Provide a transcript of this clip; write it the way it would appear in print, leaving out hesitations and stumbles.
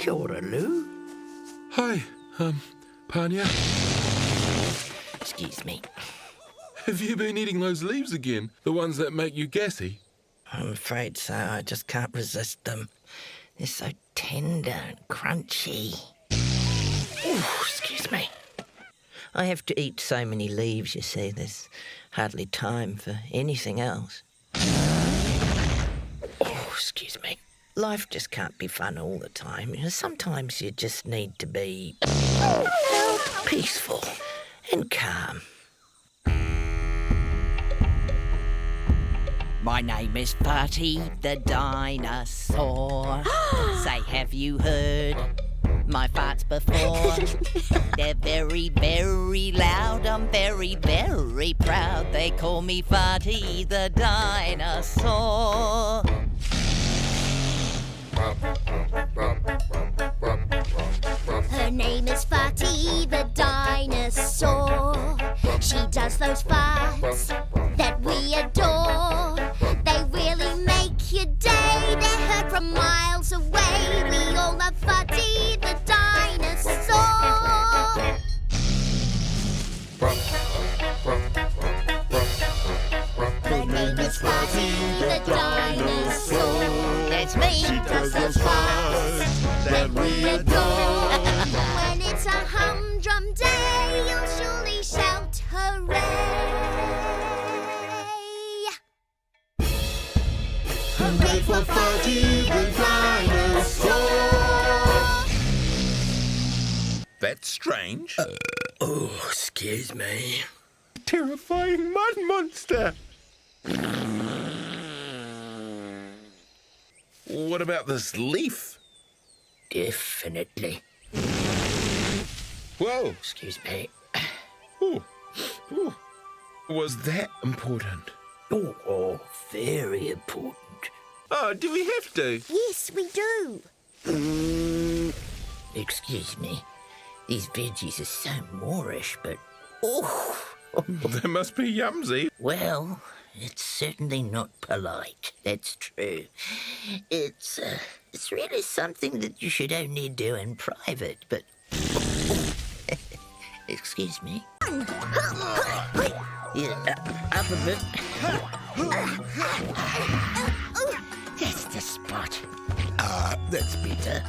Kiri, Lou. Hi, Pania. Excuse me. Have you been eating those leaves again? The ones that make you gassy? I'm afraid so. I just can't resist them. They're so tender and crunchy. Ooh, excuse me. I have to eat so many leaves, you see. There's hardly time for anything else. Oh, excuse me. Life just can't be fun all the time. You know, sometimes you just need to be peaceful and calm. My name is Fatty the dinosaur. Say, have you heard my farts before? They're very, very loud. I'm very, very proud. They call me Fatty the dinosaur. Her name is Fatty the dinosaur. She does those farts that we adore. They really make your day. They're heard from miles away. We all love Fatty the dinosaur. Her name is Fatty the dinosaur. That's me. She does those farts that we adore. When it's a humdrum day, you'll surely shout hooray. Hooray for Fatty the dinosaur. That's strange. Oh, excuse me. Terrifying mud monster. What about this leaf? Definitely. Whoa. Excuse me. Ooh. Ooh. Was that important? Oh, very important. Oh, do we have to? Yes, we do. Excuse me. These veggies are so moorish, but... They must be yumsy. Well, it's certainly not polite. That's true. It's really something that you should only do in private, but... Excuse me. Yeah, up a bit. That's the spot. That's better.